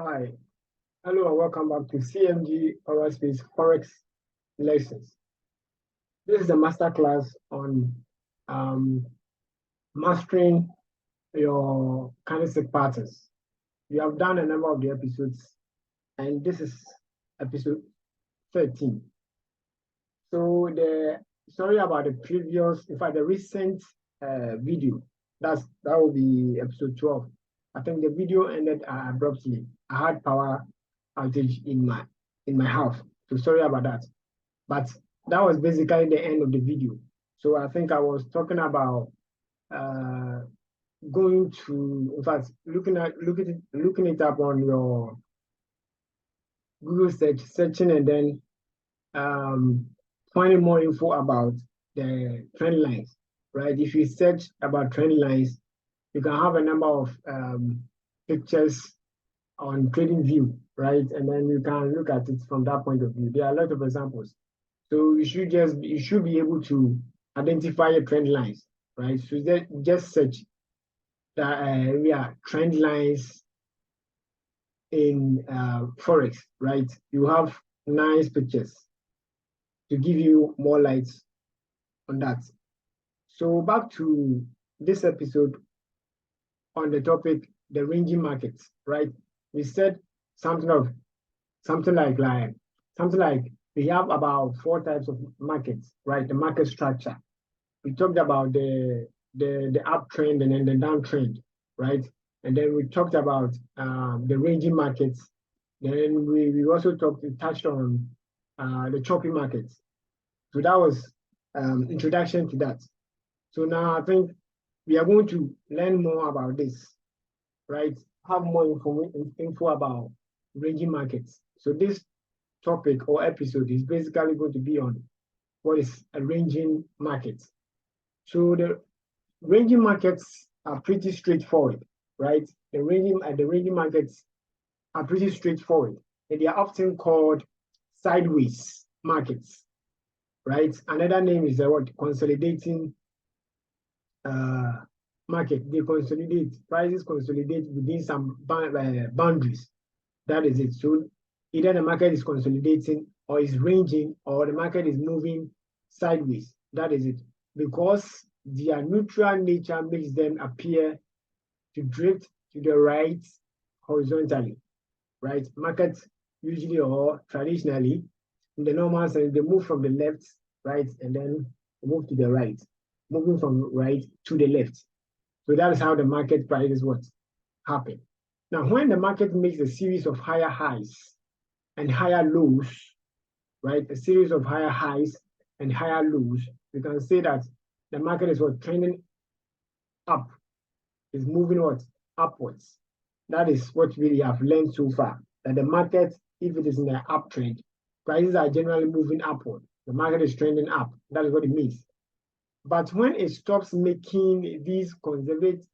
Hi, hello and welcome back to CMG Aerospace Forex Lessons. This is a masterclass on mastering your candlestick patterns. We have done a number of the episodes, and this is episode 13. So sorry about the previous, in fact, the recent video. That will be episode 12. I think the video ended abruptly. I had power outage in my house. So sorry about that. But that was basically the end of the video. So I think I was talking about going to, in fact, looking it up on your Google searching, and then finding more info about the trend lines, right? If you search about trend lines, you can have a number of pictures on TradingView, right? And then you can look at it from that point of view. There are a lot of examples. So you should be able to identify your trend lines, right? So just search the trend lines in Forex, right? You have nice pictures to give you more light on that. So back to this episode on the topic, the ranging markets, right? We said something like we have about 4 types of markets, right? The market structure. We talked about the uptrend and then the downtrend, right? And then we talked about the ranging markets. Then we also touched on the choppy markets. So that was introduction to that. So now I think we are going to learn more about this, right? Have more info about ranging markets. So this topic or episode is basically going to be on what is a ranging market. So the ranging markets are pretty straightforward, right? The ranging markets are pretty straightforward, and they are often called sideways markets, right? Another name is what consolidating market. They consolidate, prices consolidate within some boundaries. That is it. So either the market is consolidating or is ranging, or the market is moving sideways. That is it. Because their neutral nature makes them appear to drift to the right horizontally, right? Markets usually or traditionally, in the normal sense, they move from the left, right, and then move to the right, moving from right to the left. So that is how the market prices what happen. Now, when the market makes a series of higher highs and higher lows, right, a series of higher highs and higher lows, we can say that the market is what trending up, is moving what upwards. That is what we have learned so far, that the market, if it is in an uptrend, prices are generally moving upward. The market is trending up. That is what it means. But when it stops making these conservative,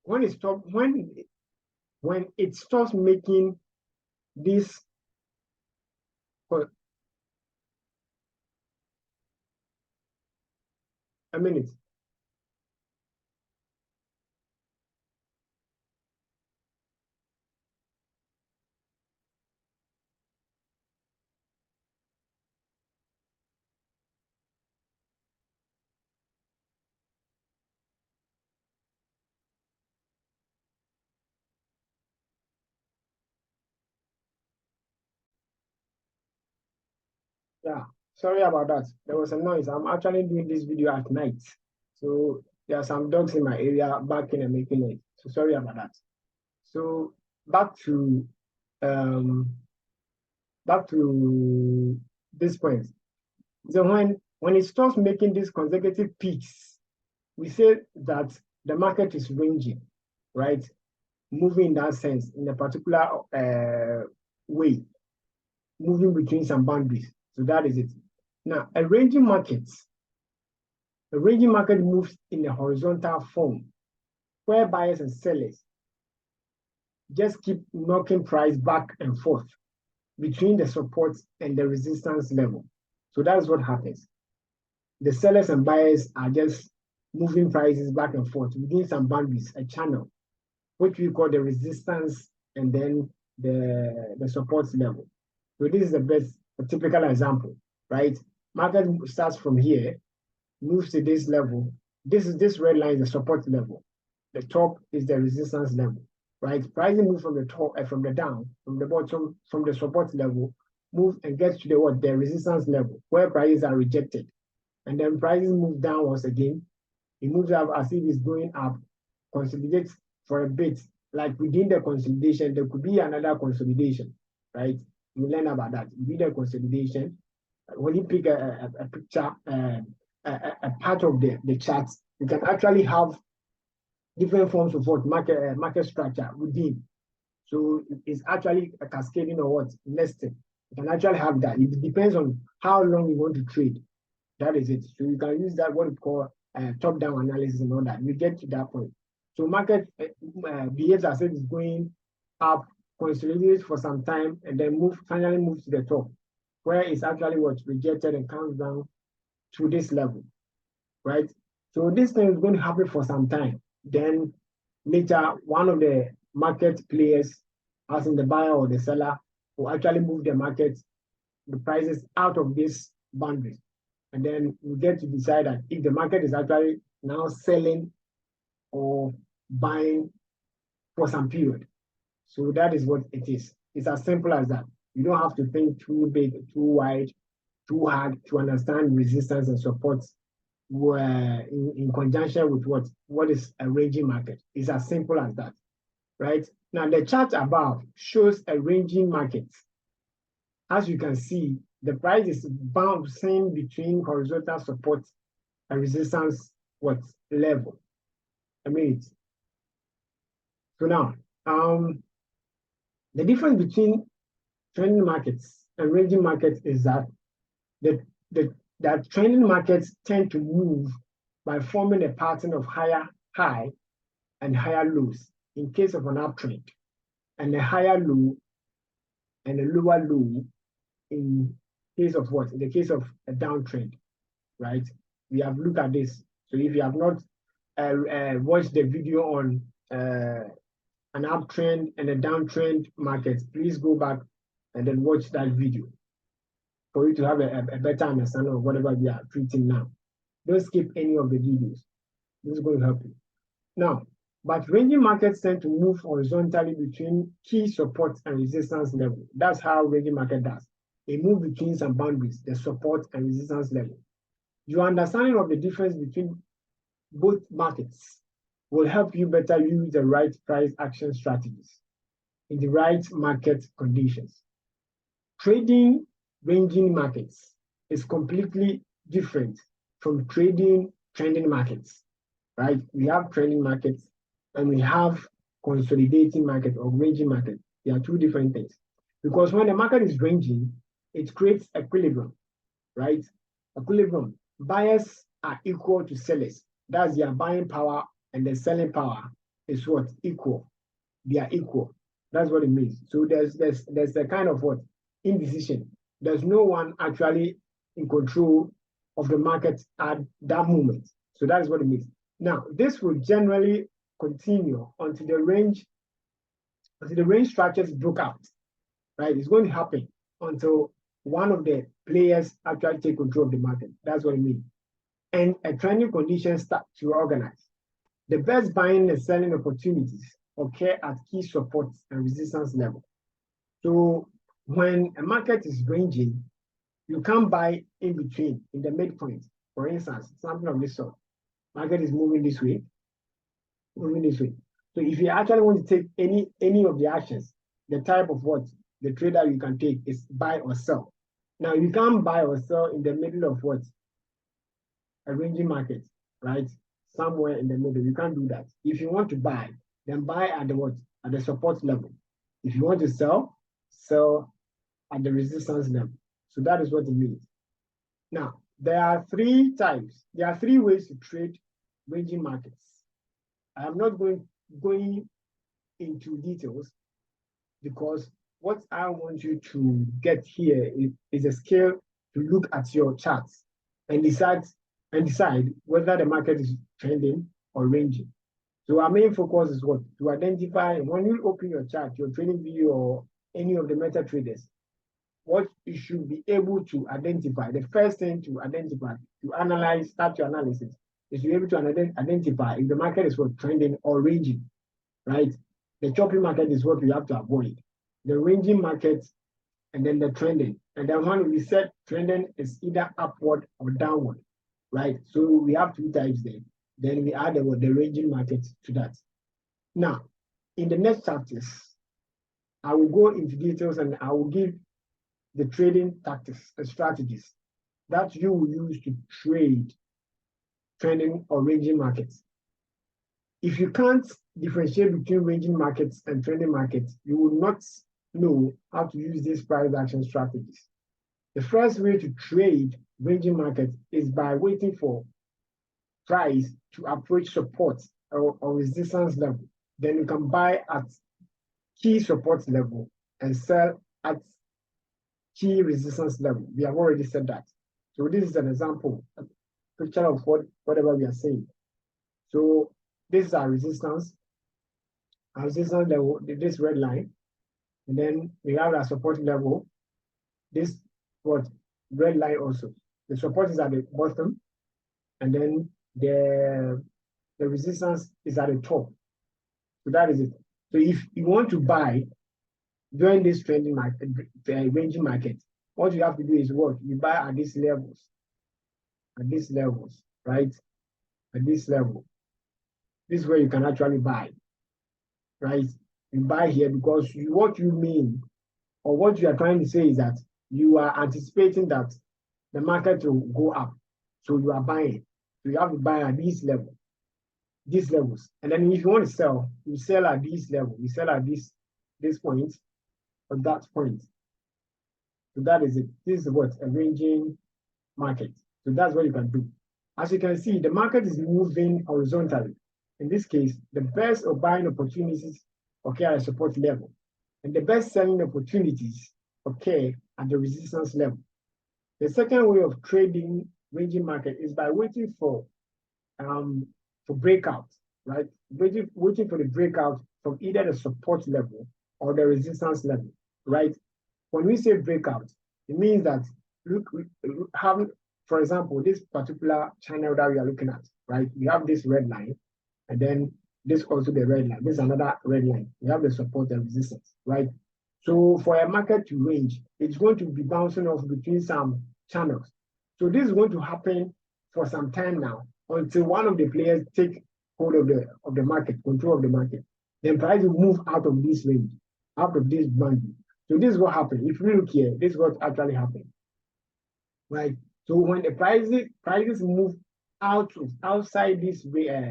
when it stops making this, a minute. Yeah, sorry about that. There was a noise. I'm actually doing this video at night. So there are some dogs in my area barking and making noise. So sorry about that. So back to this point. So when it starts making these consecutive peaks, we say that the market is ranging, right? Moving in that sense, in a particular way, moving between some boundaries. So that is it. Now, a ranging market moves in a horizontal form, where buyers and sellers just keep knocking price back and forth between the support and the resistance level. So that's what happens. The sellers and buyers are just moving prices back and forth within some boundaries, a channel, which we call the resistance and then the support level. So this is the best a typical example, right? Market starts from here, moves to this level. This red line is the support level. The top is the resistance level, right? Pricing moves from the top, from the down, from the bottom, from the support level, move and gets to the resistance level where prices are rejected, and then prices move downwards again. It moves up as if it's going up, consolidates for a bit. Like within the consolidation, there could be another consolidation, right? You learn about that. Within the consolidation, when you pick a picture, a part of the chart, you can actually have different forms of what market structure within. So it's actually a cascading or what nesting. You can actually have that. It depends on how long you want to trade. That is it. So you can use that what we call top-down analysis and all that. You get to that point. So market behaves as if it's going up, consolidates for some time, and then finally moves to the top, where it's actually what's rejected and comes down to this level, right? So this thing is going to happen for some time. Then later, one of the market players, as in the buyer or the seller, will actually move the prices out of this boundary. And then we get to decide that if the market is actually now selling or buying for some period. So that is what it is. It's as simple as that. You don't have to think too big, too wide, too hard to understand resistance and support in conjunction with what is a ranging market. It's as simple as that, right? Now the chart above shows a ranging market. As you can see, the price is bouncing between horizontal support and resistance level. So now, the difference between trending markets and ranging markets is that that trending markets tend to move by forming a pattern of higher high and higher lows in case of an uptrend, and a higher low and a lower low in case of what? In the case of a downtrend, right? We have looked at this. So if you have not watched the video on an uptrend and a downtrend market, please go back and then watch that video for you to have a better understanding of whatever we are treating now. Don't skip any of the videos. This is going to help you. Now, but ranging markets tend to move horizontally between key support and resistance level. That's how ranging market does. They move between some boundaries, the support and resistance level. Your understanding of the difference between both markets will help you better use the right price action strategies in the right market conditions. Trading ranging markets is completely different from trading trending markets, right? We have trending markets and we have consolidating market or ranging market. They are two different things. Because when the market is ranging, it creates equilibrium, right? Equilibrium. Buyers are equal to sellers. That's their buying power, and the selling power is what? Equal. They are equal. That's what it means. So there's a kind of what? Indecision. There's no one actually in control of the market at that moment. So that is what it means. Now, this will generally continue until the range structures broke out, right? It's going to happen until one of the players actually take control of the market. That's what it means. And a trending condition start to organize. The best buying and selling opportunities occur at key supports and resistance level. So when a market is ranging, you can't buy in between, in the midpoint. For instance, something of this sort. Market is moving this way, moving this way. So if you actually want to take any of the actions, the type of what the trader you can take is buy or sell. Now you can't buy or sell in the middle of what? A ranging market, right? Somewhere in the middle. You can't do that. If you want to buy, then buy at the what? At the support level. If you want to sell, sell at the resistance level. So that is what it means. Now, there are three types. There are three ways to trade ranging markets. I am not going into details because what I want you to get here is a skill to look at your charts and decide whether the market is trending or ranging. So our main focus is what? To identify, when you open your chart, your trading view, or any of the meta traders, what you should be able to identify. The first thing to identify, to analyze, start your analysis, is to be able to identify if the market is what, trending or ranging, right? The choppy market is what we have to avoid. The ranging market, and then the trending. And then when we said trending is either upward or downward, right? So we have two types there. Then we add the ranging market to that. Now, in the next chapters, I will go into details and I will give the trading tactics and strategies that you will use to trade trending or ranging markets. If you can't differentiate between ranging markets and trending markets, you will not know how to use these price action strategies. The first way to trade ranging markets is by waiting for price to approach support or resistance level. Then you can buy at key support level and sell at key resistance level. We have already said that. So this is an example, a picture of whatever we are saying. So this is our resistance level, this red line. And then we have our support level, this red line also. The support is at the bottom, and then the resistance is at the top. So that is it. So if you want to buy during this trending market, ranging market, what you have to do is what? You buy at these levels, right? At this level. This is where you can actually buy, right? You buy here because what you mean, or what you are trying to say is that you are anticipating that the market will go up. So you are buying. So you have to buy at these levels. And then if you want to sell, you sell at this level. You sell at this point or that point. So that is it. This is what? A ranging market. So that's what you can do. As you can see, the market is moving horizontally. In this case, the best of buying opportunities occur at support level, and the best selling opportunities occur at the resistance level. The second way of trading ranging market is by waiting for breakout, right? Waiting for the breakout from either the support level or the resistance level, right? When we say breakout, it means that we have, for example, this particular channel that we are looking at, right? We have this red line, and then this also the red line. This is another red line. We have the support and resistance, right? So for a market to range, it's going to be bouncing off between some channels. So this is going to happen for some time now until one of the players take hold of the market, control of the market. Then price will move out of this range, out of this boundary. So this is what happened. If you look here, this is what actually happened, right? So when the prices move outside this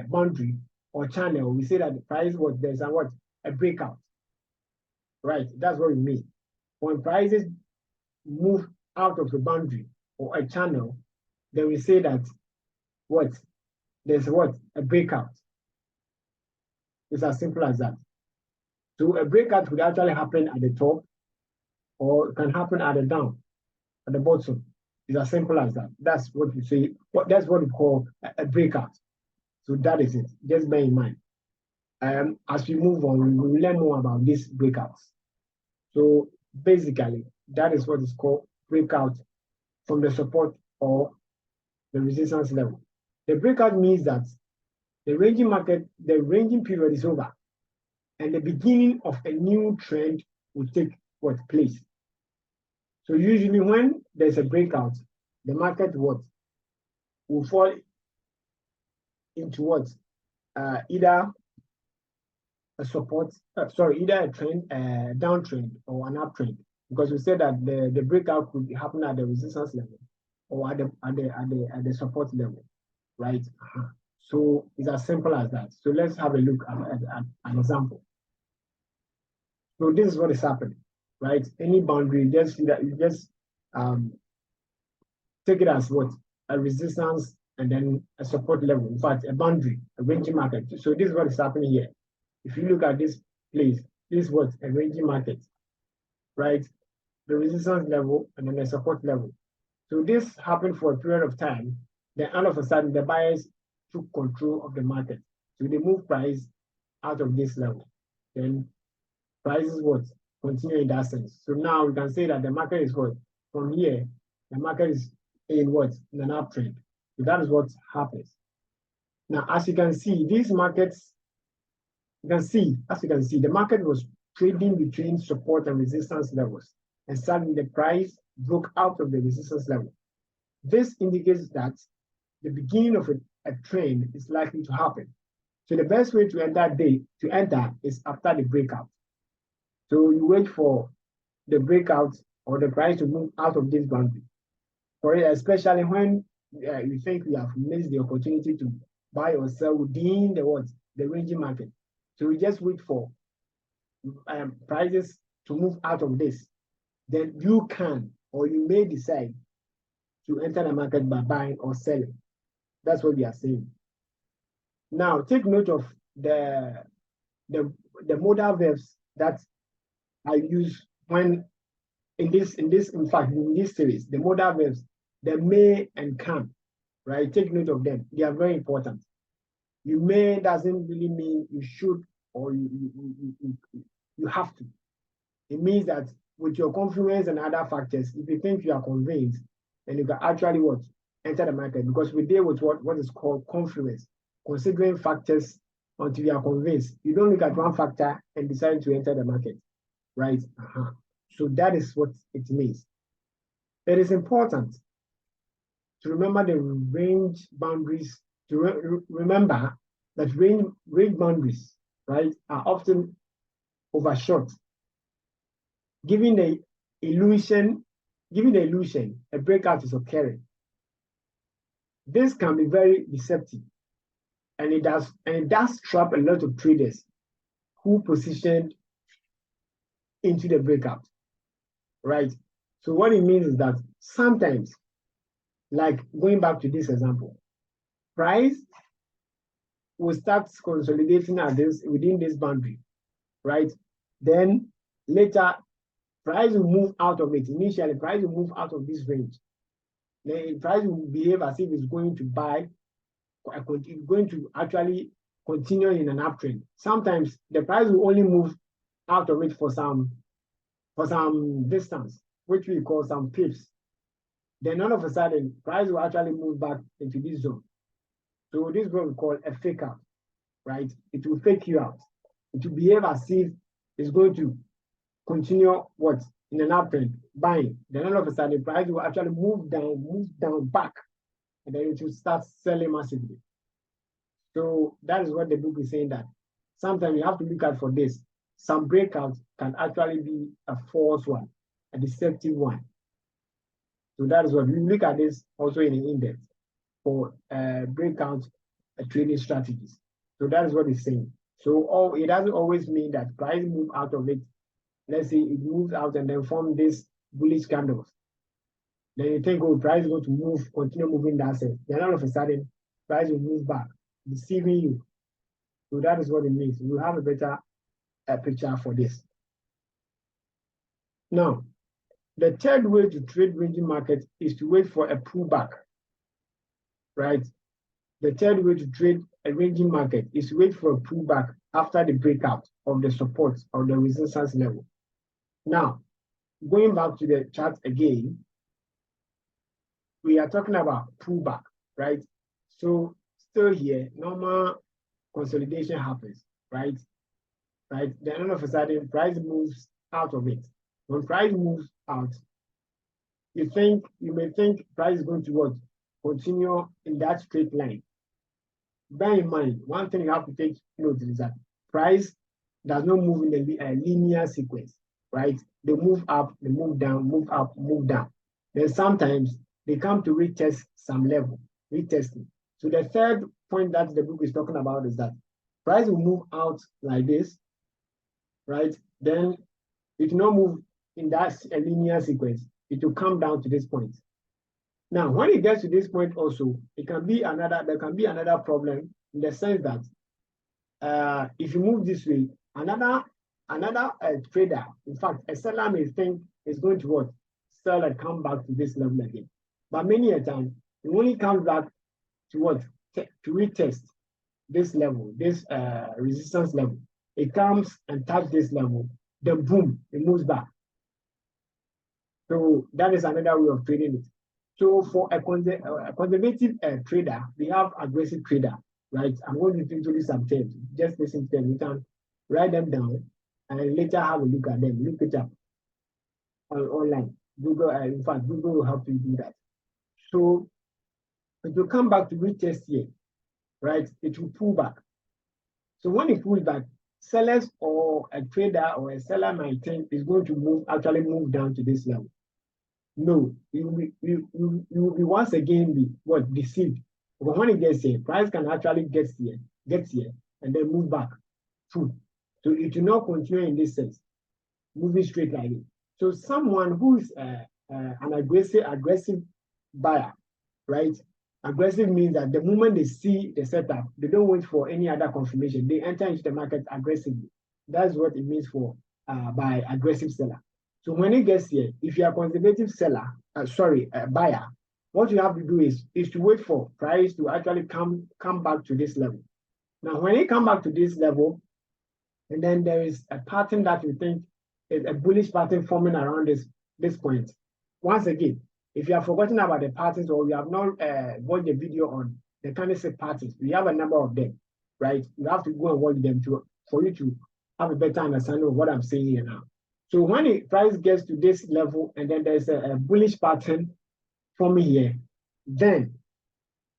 boundary or channel, we say that the price there's a breakout, right? That's what we mean. When prices move out of the boundary or a channel, then we say that there's a breakout. It's as simple as that. So a breakout would actually happen at the top, or it can happen at the bottom. It's as simple as that. That's what we say. That's what we call a breakout. So that is it. Just bear in mind. As we move on, we will learn more about these breakouts. So basically, that is what is called breakout from the support or the resistance level. The breakout means that the ranging period is over, and the beginning of a new trend will take place. So usually when there's a breakout, the market will fall into either a support, either a trend, downtrend or an uptrend, because we said that the breakout could happen at the resistance level or at the support level, right? So it's as simple as that. So let's have a look at an example. So this is what is happening, right? Any boundary, you just take it as a resistance and then a support level. In fact, a boundary, a ranging market. So this is what is happening here. If you look at this place, this is a ranging market, right? The resistance level and then the support level. So this happened for a period of time. Then all of a sudden, the buyers took control of the market. So they move price out of this level. Then prices what? Continue in that sense. So now we can say that the market is what? From here, the market is in what? In an uptrend. So that is what happens. Now, as you can see, these markets, as you can see, the market was trading between support and resistance levels. And suddenly the price broke out of the resistance level. This indicates that the beginning of a trend is likely to happen. So the best way to enter is after the breakout. So you wait for the breakout or the price to move out of this boundary. For it, especially when you think we have missed the opportunity to buy or sell within the ranging market. So we just wait for prices to move out of this. Then you can or you may decide to enter the market by buying or selling. That's what we are saying. Now take note of the modal verbs that I use when in this series, the modal verbs, the may and can, right? Take note of them. They are very important. You may doesn't really mean you should or you have to. It means that with your confluence and other factors, if you think you are convinced, then you can actually what? Enter the market, because we deal with what is called confluence, considering factors until you are convinced. You don't look at one factor and decide to enter the market, right? So that is what it means. It is important to remember the range boundaries, to remember that range boundaries, right, are often overshot, giving the illusion a breakout is occurring. This can be very deceptive, and it does trap a lot of traders who positioned into the breakout, right? So what it means is that sometimes, like going back to this example, price will start consolidating at this within this boundary, right? Then later, price will move out of it. Initially, price will move out of this range. The price will behave as if it's going to buy, it's going to actually continue in an uptrend. Sometimes the price will only move out of it for some distance, which we call some pips. Then all of a sudden, price will actually move back into this zone. So this is what we call a fake out, right? It will fake you out. It will behave as if it's going to continue what? In an uptrend, buying. Then all of a sudden, the price will actually move down back, and then it will start selling massively. So that is what the book is saying, that sometimes you have to look out for this. Some breakouts can actually be a false one, a deceptive one. So that is what we look at this also in the index for breakout trading strategies. So that is what it's saying. So it doesn't always mean that price move out of it. Let's say it moves out and then form this bullish candles. Then you think, oh, price is going to move, continue moving that sense. Then all of a sudden, price will move back, deceiving you. So that is what it means. We'll have a better picture for this. Now, the third way to trade ranging market is to wait for a pullback, right? The third way to trade a ranging market is to wait for a pullback after the breakout of the support or the resistance level. Now, going back to the chart again, we are talking about pullback, right? So still here, normal consolidation happens, right? Right? Then all of a sudden, price moves out of it. When price moves out, you may think price is going to what? Continue in that straight line. Bear in mind, one thing you have to take note is that price does not move in a linear sequence, right? They move up, they move down, move up, move down. Then sometimes they come to retest some level, retesting. So the third point that the book is talking about is that price will move out like this, right? Then it will not move in that linear sequence. It will come down to this point. Now, when it gets to this point also, there can be another problem in the sense that if you move this way, another trader, in fact, a seller may think it's going to what? Sell and come back to this level again. But many a time, it only comes back to what? To retest. this level, this resistance level. It comes and taps this level, then boom, it moves back. So that is another way of trading it. So for a conservative trader, we have aggressive trader, right? I'm going to introduce some terms. Just listen to them. You can write them down and later have a look at them. Look it up online. Google, in fact, Google will help you do that. So if you come back to retest here, right, it will pull back. So when it pulls back, sellers or a trader or a seller might think is going to actually move down to this level. No, you will be once again be deceived. But when it gets here, price can actually get here, and then move back through. So it will not continue in this sense, moving straight like it. So someone who is an aggressive buyer, right? Aggressive means that the moment they see the setup, they don't wait for any other confirmation. They enter into the market aggressively. That's what it means for by aggressive seller. So when it gets here, if you are a conservative seller, buyer, what you have to do is to wait for price to actually come back to this level. Now, when it come back to this level, and then there is a pattern that you think is a bullish pattern forming around this point. Once again, if you have forgotten about the patterns or you have not watched the video on the candlestick patterns, we have a number of them, right? You have to go and watch them for you to have a better understanding of what I'm saying here now. So when the price gets to this level and then there's a bullish pattern forming here, then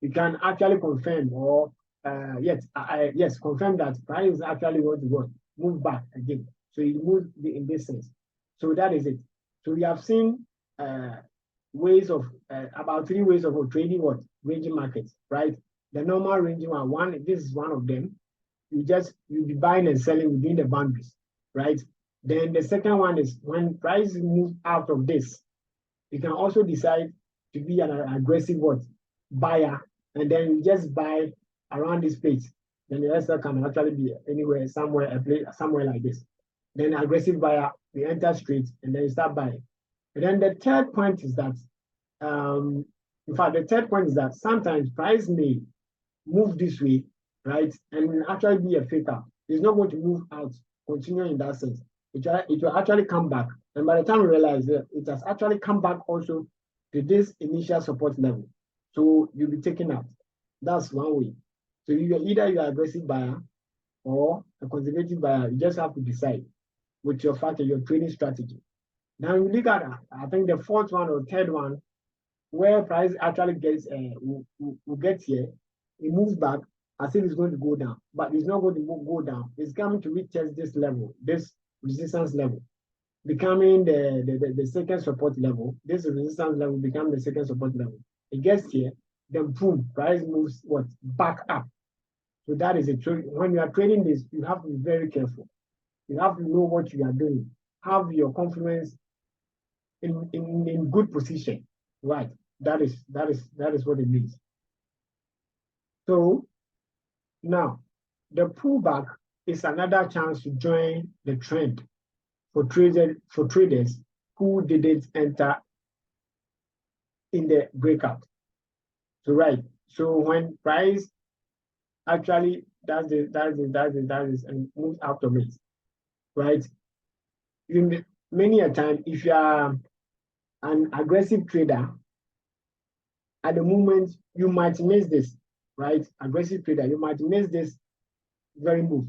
you can actually confirm or confirm that price is actually going to move back again. So it moves in this sense. So that is it. So we have seen ways of about 3 ways of trading ranging markets, right? The normal ranging one, this is one of them. You'll be buying and selling within the boundaries, right? Then the second one is when prices move out of this, you can also decide to be an aggressive buyer, and then you just buy around this place. Then the rest can actually be anywhere, somewhere like this. Then aggressive buyer, you enter straight and then you start buying. And then the third point is that, sometimes price may move this way, right? And actually be a faker. It's not going to move out, continue in that sense. It will actually come back. And by the time we realize that it has actually come back also to this initial support level. So you'll be taken out. That's one way. So either you're an aggressive buyer or a conservative buyer. You just have to decide with your trading strategy. Now you look at, I think the fourth one or third one, where price actually gets will get here, it moves back as if it's going to go down, but it's not going to go down. It's coming to retest this level, this resistance level, becoming the second support level. This resistance level becomes the second support level. It gets here, then boom, price moves back up. So that is it. So when you are trading this, you have to be very careful. You have to know what you are doing. Have your confidence in good position, right? That is what it means. So now the pullback is another chance to join the trend for traders who didn't enter in the breakout. So right. So when price actually does this and moves out of it, right? Many a time, if you are an aggressive trader, at the moment you might miss this, right? Aggressive trader, you might miss this very move.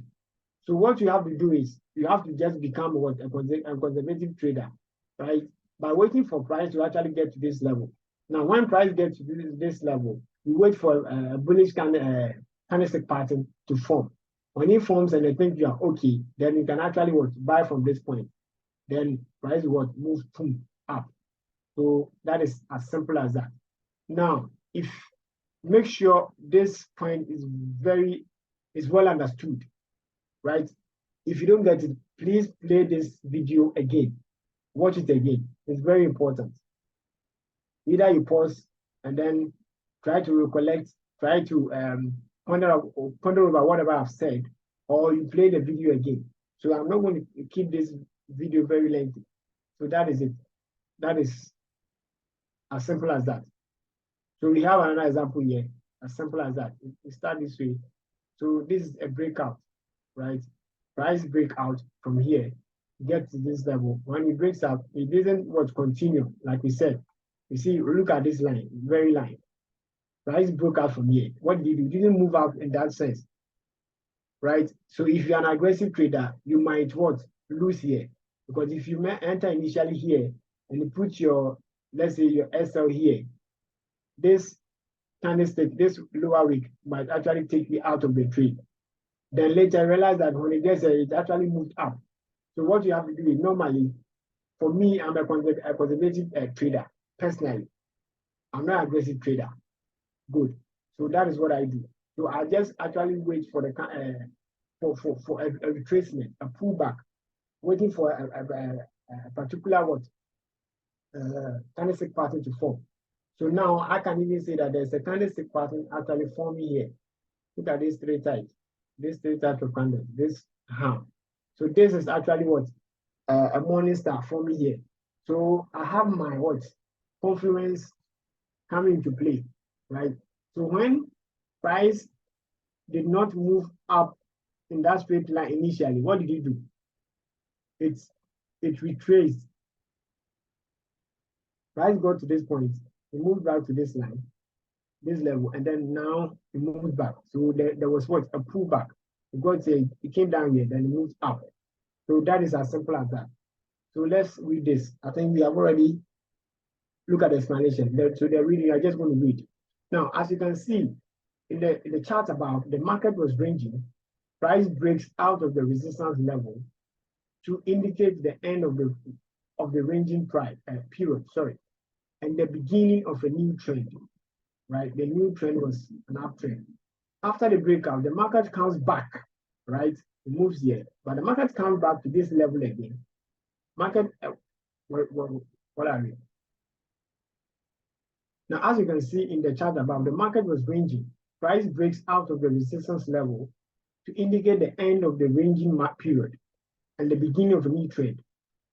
So what you have to do is you have to just become a conservative trader, right? By waiting for price to actually get to this level. Now, when price gets to this level, you wait for a bullish candlestick pattern to form. When it forms and you think you are okay, then you can actually buy from this point. Then price move up. So that is as simple as that. Now, make sure this point is well understood, right? If you don't get it, please play this video again. Watch it again. It's very important. Either you pause and then try to recollect, try to ponder over whatever I've said, or you play the video again. So I'm not going to keep this video very lengthy. So that is it. That is as simple as that. So we have another example here, as simple as that. We start this way. So this is a breakout, right? Price breakout from here, get to this level. When it breaks up, it doesn't what continue, like we said. You see, look at this line, very line. Price broke out from here. What did you do? You didn't move up in that sense, right? So if you're an aggressive trader, you might what? Lose here. Because if you enter initially here and you put your, let's say your SL here, this candlestick, this lower wick might actually take you out of the trade. Then later realize that when it gets there, it actually moved up. So what you have to do is normally, for me, I'm a conservative trader, personally. I'm not an aggressive trader. Good. So that is what I do. So I just actually wait for the for a retracement, a pullback, waiting for a particular what candlestick pattern to form. So now I can even say that there's a candlestick pattern actually forming here. Look at these three types. These three types of candles. This So this is actually what a morning star forming here. So I have my what confluence coming into play, right? So when price did not move up in that straight line initially, what did it do? It retraced. Price got to this point, it moved back to this line, this level, and then now it moved back. So there was what? A pullback. It came down here, then it moved up. So that is as simple as that. So let's read this. I think we have already looked at the explanation. So they're reading, I just want to read. Now, as you can see in the chart above, the market was ranging. Price breaks out of the resistance level to indicate the end of the ranging period, and the beginning of a new trend, right? The new trend was an uptrend. After the breakout, the market comes back, right? It moves here, but the market comes back to this level again. Market, what are we? Now, as you can see in the chart above, the market was ranging. Price breaks out of the resistance level to indicate the end of the ranging period and the beginning of a new trend.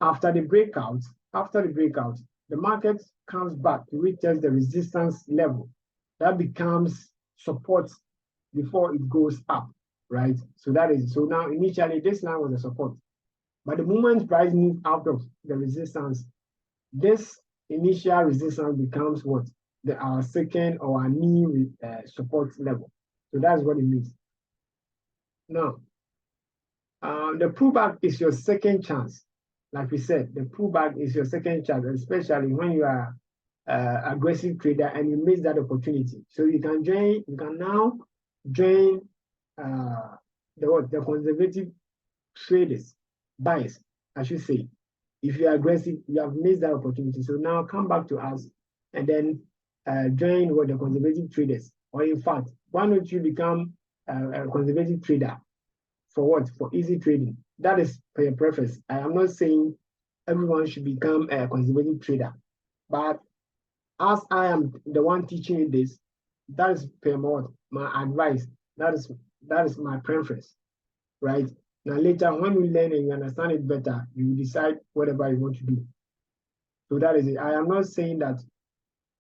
After the breakout, the market comes back to retest the resistance level. That becomes support before it goes up, right? So now initially this line was a support. But the moment price moves out of the resistance, this initial resistance becomes what? Our second or our new support level. So that's what it means. Now, the pullback is your second chance. Like we said, the pullback is your second chance, especially when you are aggressive trader and you miss that opportunity. So you can now join the conservative traders, buyers, I should say. If you are aggressive, you have missed that opportunity. So now come back to us and then join the conservative traders. Or in fact, why don't you become a conservative trader? For what? For easy trading. That is for your preference. I am not saying everyone should become a conservative trader, but as I am the one teaching you this, that is my advice. That is my preference, right? Now later, when you learn and you understand it better, you decide whatever you want to do. So that is it. I am not saying that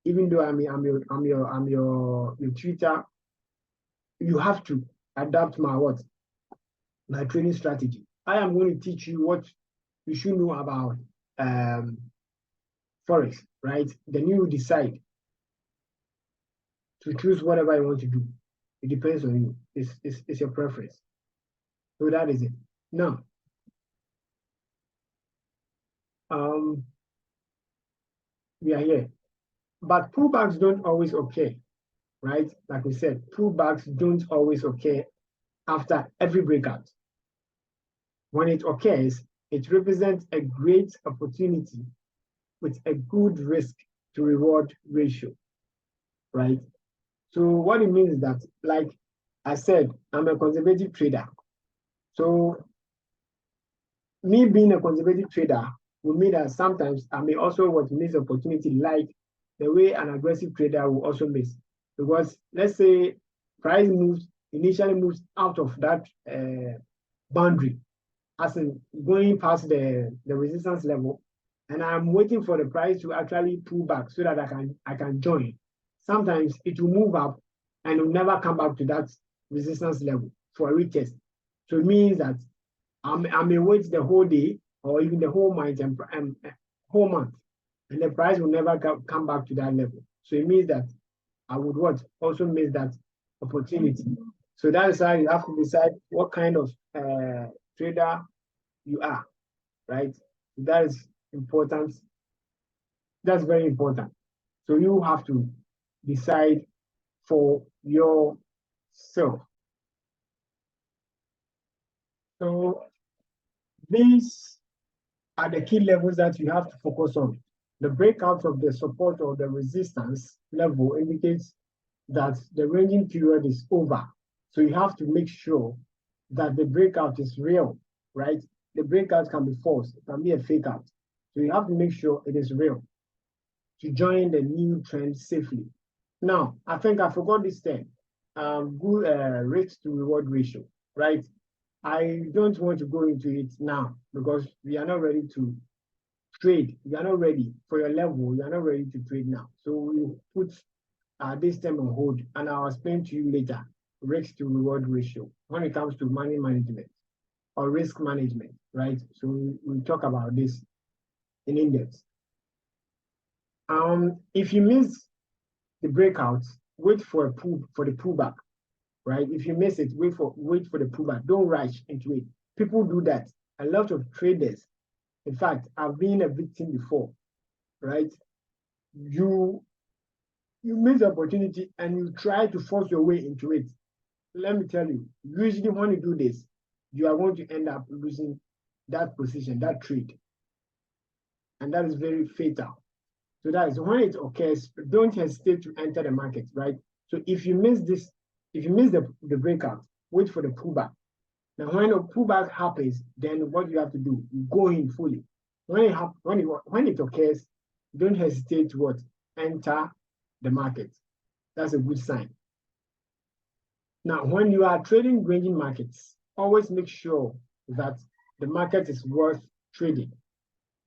even though I'm your tutor, you have to adapt my training strategy. I am going to teach you what you should know about Forex, right? Then you decide to choose whatever you want to do. It depends on you. It's your preference. So that is it. Now, we are here. But pullbacks don't always occur, right? Like we said, pullbacks don't always occur after every breakout. When it occurs, it represents a great opportunity with a good risk to reward ratio, right? So what it means is that, like I said, I'm a conservative trader. So me being a conservative trader will mean that sometimes I may also miss opportunity, like the way an aggressive trader will also miss. Because let's say price initially moves out of that boundary, as in going past the resistance level, and I'm waiting for the price to actually pull back so that I can join. Sometimes it will move up and it will never come back to that resistance level. for a retest. So it means that I may wait the whole day or even the whole month and whole month, and the price will never come back to that level. So it means that I would what also miss that opportunity. So that is how you have to decide what kind of trader you are, right? That is important. That's very important. So you have to decide for yourself. So these are the key levels that you have to focus on. The breakout of the support or the resistance level indicates that the ranging period is over. So you have to make sure that the breakout is real, right? The breakout can be false, it can be a fake out. So you have to make sure it is real to join the new trend safely. Now, I think I forgot this thing. Good risk to reward ratio, right? I don't want to go into it now because we are not ready to trade. We are not ready for your level. You are not ready to trade now. So we put this term on hold, and I'll explain to you later. Risk to reward ratio when it comes to money management or risk management, right? So we'll talk about this in index. If you miss the breakout, wait for the pullback, right? If you miss it, wait for the pullback. Don't rush into it. People do that. A lot of traders, in fact, I've been a victim before, right? You miss the opportunity and you try to force your way into it. Let me tell you, usually when you do this, you are going to end up losing that position, that trade. And that is very fatal. So that is when it occurs, don't hesitate to enter the market, right? So if you miss this, if you miss the breakout, wait for the pullback. Now, when a pullback happens, then what you have to do, you go in fully. When it occurs, don't hesitate to what? Enter the market. That's a good sign. Now, when you are trading ranging markets, always make sure that the market is worth trading.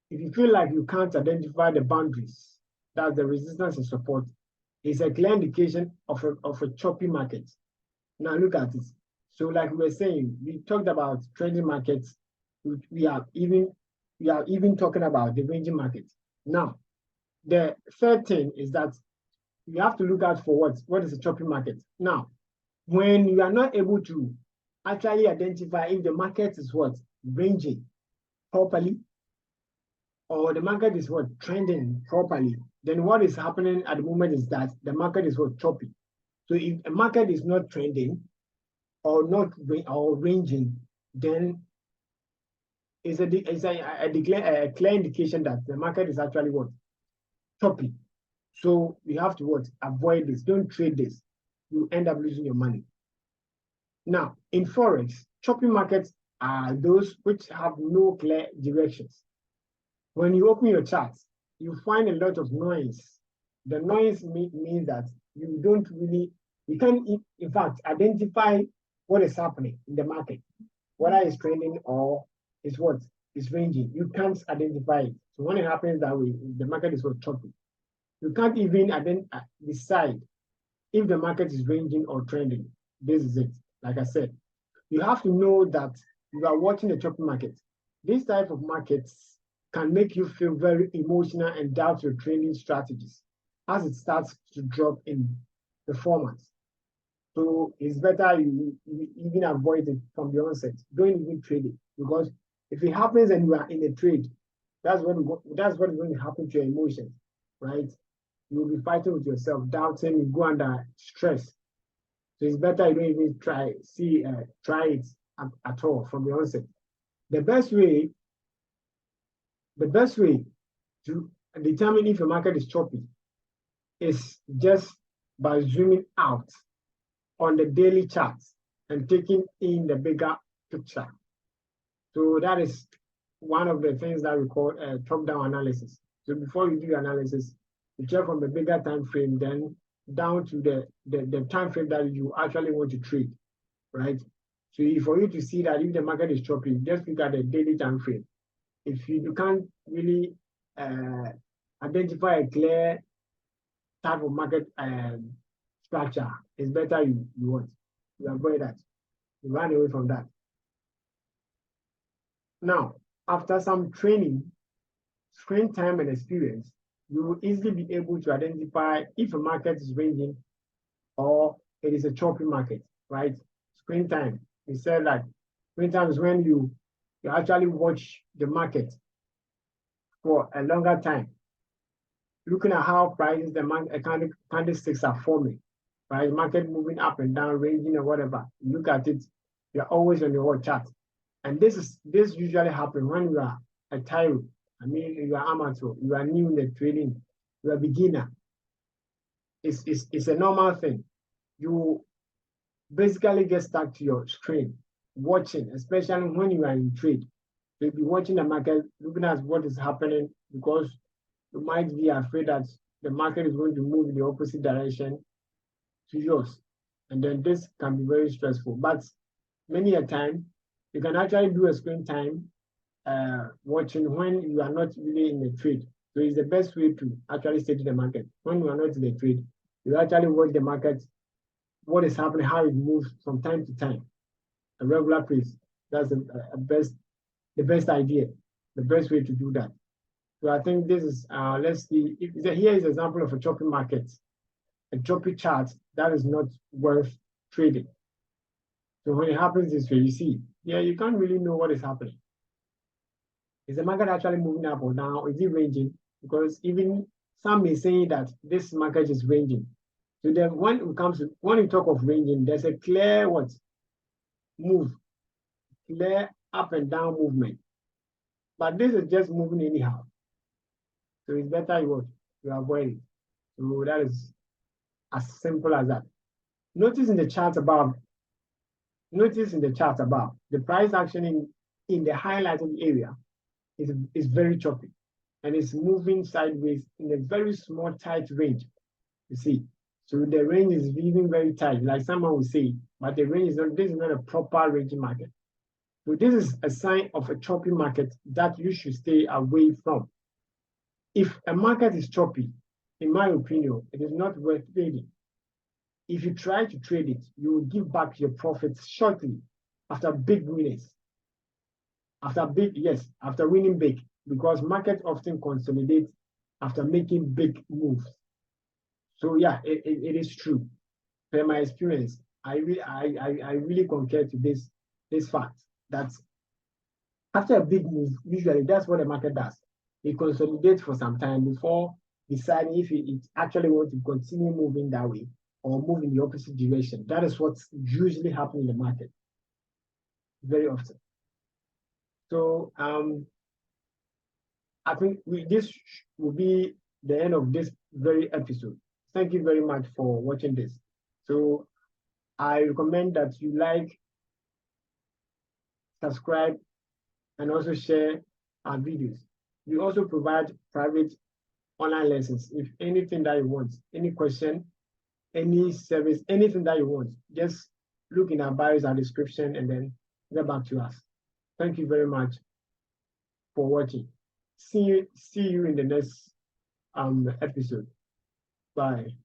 If you feel like you can't identify the boundaries, that's the resistance and support, it's a clear indication of a choppy market. Now look at it. So like we were saying, we talked about trading markets. We are even talking about the ranging market. Now, the third thing is that you have to look out for what is a choppy market. Now, when you are not able to actually identify if the market is ranging properly, or the market is trending properly, then what is happening at the moment is that the market is choppy. So if a market is not trending or not ranging, then it's a clear indication that the market is actually choppy. So you have to avoid this. Don't trade this. You end up losing your money. Now, in Forex, choppy markets are those which have no clear directions. When you open your charts, you find a lot of noise. The noise means that you can't, in fact, identify what is happening in the market, whether it's trending or it's ranging. You can't identify it. So when it happens that way, the market is choppy. You can't even decide if the market is ranging or trending. This is it. Like I said, you have to know that you are watching a choppy market. This type of markets can make you feel very emotional and doubt your trading strategies as it starts to drop in performance. So it's better you even avoid it from the onset. Don't even trade it, because if it happens and you are in a trade, that's what is going to happen to your emotions, right? You'll be fighting with yourself, doubting, you go under stress. So it's better you don't even try it at all from the onset. The best way to determine if your market is choppy is just by zooming out on the daily charts and taking in the bigger picture. So that is one of the things that we call top-down analysis. So before you do your analysis, you check from the bigger time frame, then down to the time frame that you actually want to trade, right? So for you to see that if the market is choppy, just look at the daily time frame. If you can't really identify a clear type of market structure, it's better you avoid that. You run away from that. Now, after some training, screen time and experience, you will easily be able to identify if a market is ranging or it is a choppy market, right? Screen time. We said that screen time is when you actually watch the market for a longer time, looking at how prices, the candlesticks are forming, right? Market moving up and down, ranging or whatever. You look at it, you're always on your chart. And this usually happens when you are a tyro. I mean, you are amateur, you are new in the trading, you are a beginner. It's a normal thing. You basically get stuck to your screen, watching, especially when you are in trade. You'll be watching the market, looking at what is happening, because you might be afraid that the market is going to move in the opposite direction to yours. And then this can be very stressful. But many a time, you can actually do a screen time watching when you are not really in the trade. So it's the best way to actually study the market. When you are not in the trade, you actually watch the market, what is happening, how it moves from time to time, a regular pace. That's the best idea, the best way to do that. So I think this is, let's see, here is an example of a choppy market, a choppy chart that is not worth trading. So when it happens this way, you see, yeah, you can't really know what is happening. Is the market actually moving up or down? Is it ranging? Because even some may say that this market is ranging. So then when you talk of ranging, there's a clear move, clear up and down movement. But this is just moving anyhow. So it's better you avoid it. So that is as simple as that. Notice in the chart above, the price action in the highlighted area is very choppy, and it's moving sideways in a very small, tight range. You see, so the range is even very tight, like someone would say, but the range is not. This is not a proper ranging market. So this is a sign of a choppy market that you should stay away from. If a market is choppy, in my opinion, it is not worth trading. If you try to trade it, you will give back your profits shortly after big winners. After winning big, because markets often consolidate after making big moves. So yeah, it is true. Per my experience, I really concur to this fact that after a big move, usually that's what the market does. It consolidates for some time before deciding if it actually wants to continue moving that way or move in the opposite direction. That is what's usually happening in the market very often. So I think this will be the end of this very episode. Thank you very much for watching this. So I recommend that you like, subscribe, and also share our videos. We also provide private online lessons. If anything that you want, any question, any service, anything that you want, just look in our bios and description and then get back to us. Thank you very much for watching. See you in the next episode. Bye.